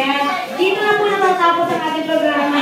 Ayan. Dito na po natatapos ang ating programa.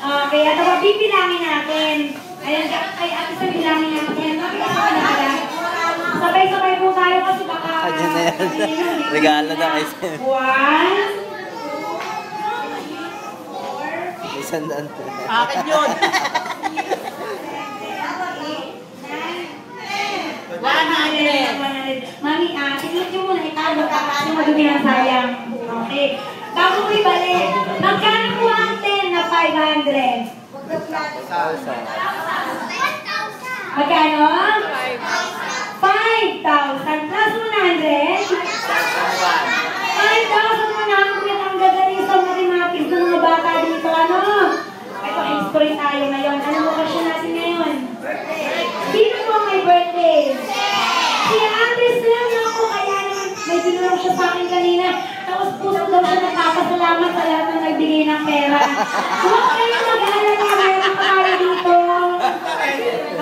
Okay, at ako bibilangin natin. Ayan, kay ate sa bilangin natin. Sabay-sabay po tayo kasi baka... Ayan na yan. Regalo na kayo. 1, 100. Akin yun! 100! Mami, tinut nyo muna italo kasi madumi ang sayang. Okay. Bago ko ibalik, magkano po ang 10 na 500? 1,000. Magkano? 5,000 plus 100? 5,100 ang gagaling sa mathematics ng mga bata dito. Ano? Ito, history tayo ngayon. Ano mo kasi natin ngayon? Sino po may birthday? Si Ate Sam na ako. Kaya naman, may binulong siya sa akin kanina. Tapos puso daw siya nagpapasalamat sa lahat ng nagbigay ng pera. Huwag kayong mag-alala na meron para dito.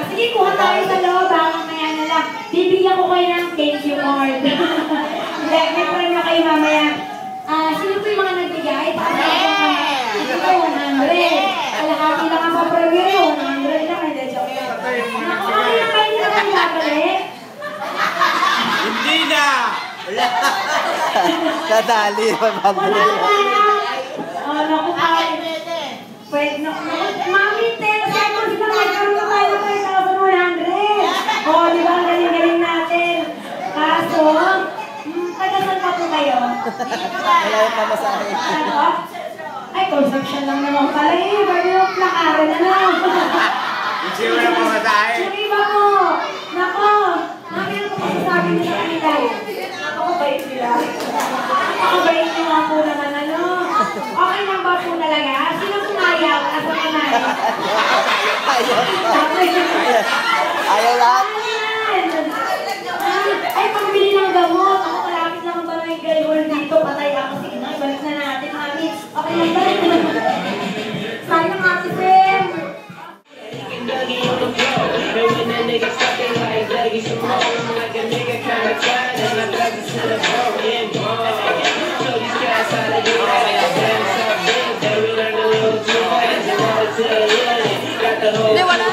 Sige, kuha tayo sa loob. Mamaya na lang. Bibigyan ko kayo ng thank you, Lord. May friend na kayo mamaya. Sino po yung mga nagbigay? Ito po, 100. Kalahati lang ang papremyo. 100 lang. Hindi, joke lang. Naku, kaya kayo nila kang babalik? Hindi na! Nadali. Wala na. Naku, ay. Pwede, Mami, 10 seconds na magkaroon na tayo ng 5,100. Di ba? Ang galing-galing natin. Kaso, taga-saan pa po kayo? Wala yung pamasahe. Ano? Ay, consumption lang naman pala eh. Pwede yung plakaran na lang. Hindi mo na pamasahe. Yung iba mo. Nako. Mami, ano po masasabi niyo sa kanila? Napakabait sila. Napakabait niyo nga po naman, ano? Okay lang ba po talaga? Sino pumayaw? Asa ka na? Ayaw lahat. Ay, pambili ng gamot. Ako malapit lang ba na yung gayol dito. Patay ako. Sige na, balik na natin, Mami. Okay lang ba? Sayang, Ate Sam. Hindi, wala!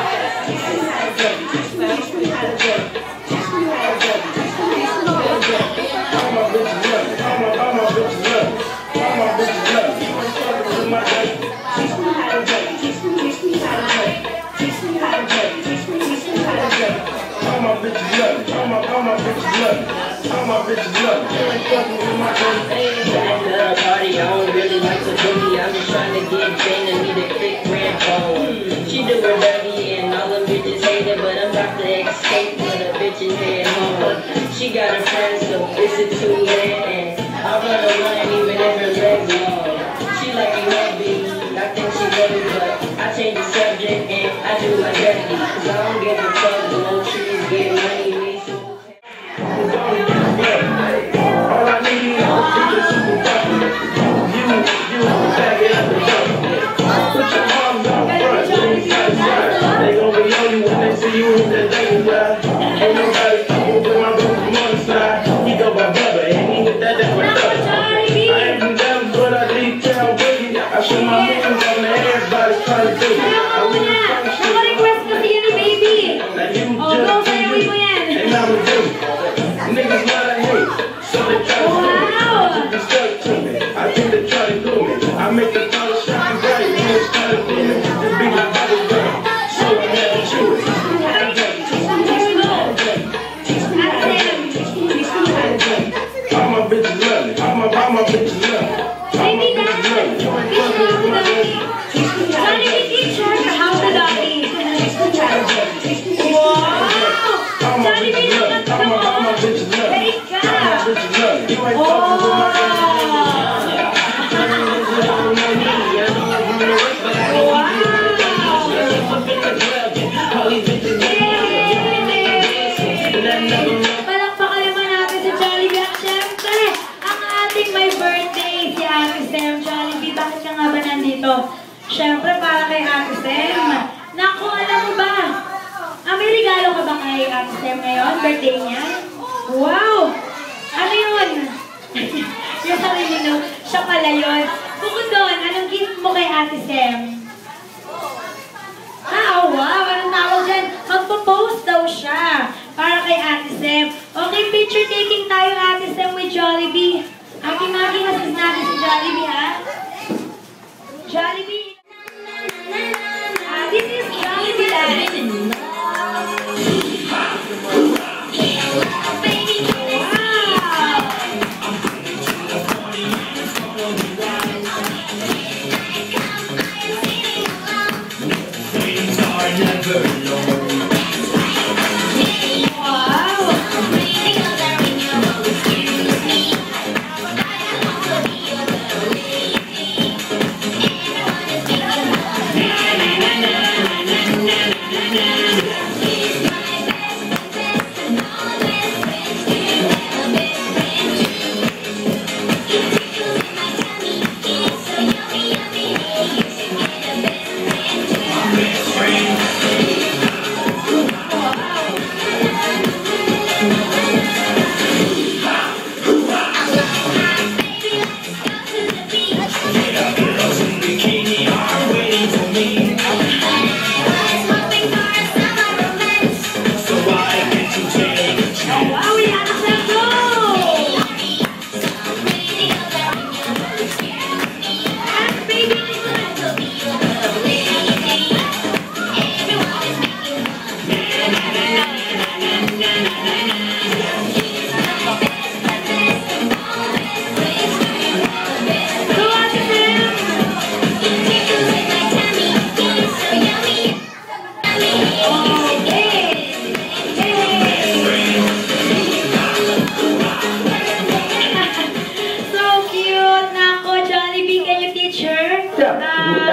She do her dirty and all them bitches hate it, but I'm about to escape when the bitches head home. She got a friend, so is it too late? And I run a line even if her legs long. She like a heavy, I think she love it, but I change the subject and I do my dirty. Cause I don't give a fuck, the low trees get money, me so. All I need is a super fucking you back it up and down. Put your arms out front, they gon' be on you when they see you in the dating ride. Ain't nobody fucking with my boo from on the side. He go by Bubba, and he hit that different stuff. I ain't from them, but I detail boogie. I show my hands on the everybody's trying to do it. I really fucking shit. Naka-request kasi yun ni baby. Now you Go, just sayawin mo yan. and I'm a dude. Niggas love to hate, so they try to be stuck to me. I think they try to do me. I make the color shine bright, and it's try to do me. Just be my body girl, so I had to choose. All my bitches love me. All my bitches love me. All my bitches love me. You ain't fucking with my baby. Jollibee teacher, how the doggy? Wow! All my Jollibee bitches love me. naman mo. All my bitches love me. Wait ka. All my bitches love me. You ain't fucking with my baby. Palakpakan naman natin sa Jollibee. At syempre, ang ating may birthday, si Ate Sam. Jollibee, bakit ka nga ba nandito? Syempre, para kay Ate Sam. Naku, alam mo ba? May regalo ka ba kay Ate Sam ngayon? Birthday niya? Wow! Ano yun? Yung sarili no, siya pala yun. Bukod doon, anong gift mo kay Ate Sem? Ah, wow! Anong tawag dyan? Magpo-post daw siya para kay Ate Sem. Okay, picture taking tayo Ate Sem with Jollibee. Aki-maki assist natin si Jollibee, ha? Jollibee! This is Jollibee Land.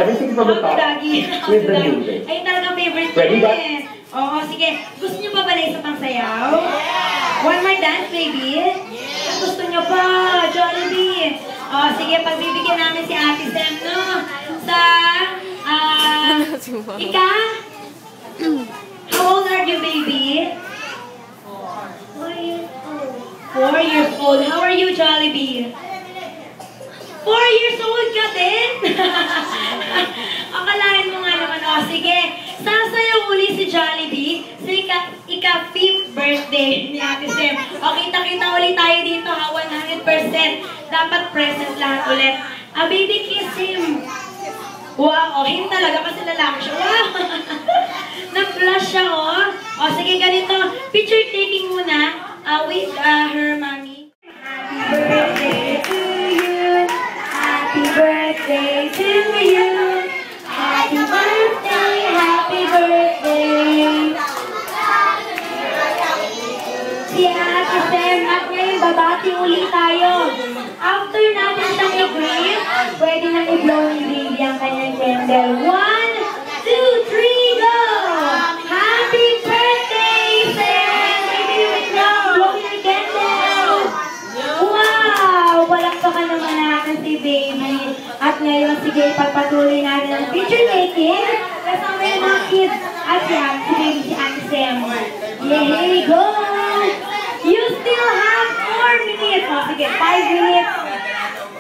Everything from the top with the music. Ay, talagang favorite Ready, ko guys? eh. Oo, sige. Gusto niyo pa ba na isa pang sayaw? One more dance, baby? Gusto niyo pa, Jollibee? Oo, sige, pagbibigyan namin si Ate Sem, no? Sa, Ika? How old are you, baby? 4 years old. 4 years old. How are you, Jollibee? 4 years old ka din? Akalain mo nga naman. O, sige. Sasayaw uli si Jollibee sa ika-5th birthday ni Ate Sem. O, kita-kita ulit tayo dito ha. 100%. Dapat present lahat ulit. A baby kiss him. Wow. O, him talaga kasi lalaki siya. Wow. Nag-blush siya, o. O, sige, ganito. Picture taking muna with her mommy. Happy birthday to you. Happy birthday to you. Happy birthday, happy birthday. Si Ate Sem at ngayon babati ulit tayo. After natin siyang i-greet, pwede nang i-blow ni baby ang kanyang candle. 1, 2, 3, go! Happy birthday, Sem! Baby, wait now. Blow your candle. Wow! Palakpakan naman natin si baby. At ngayon, sige, pagpatuloy natin ang picture taking. Kasama yung mga kids. At yan, si baby, si Ate Sem. Yay, go! You still have 4 minutes. O, sige, 5 minutes.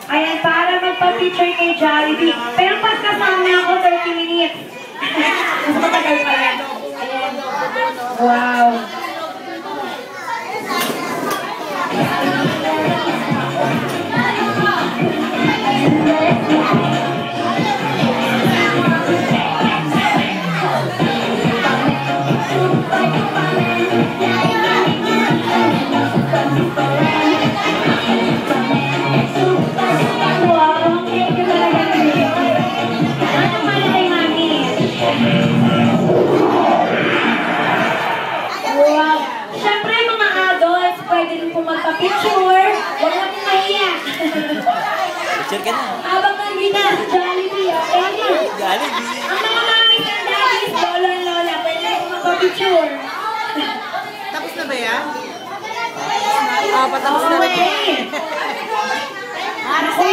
Ayan, para magpa-picture kay Jollibee. Pero pagkasama ako, 30 minutes. Mas matagal pa yan. Ayan. Wow. Magpa-picture, huwag na pong mahiya. Picture ka na. Habang nandito si Jollibee, okay na. Jollibee. Ang mga mami and daddies, lolo and lola, pwede na magpa-picture. Tapos na ba yan? Patapos na rin. Naku,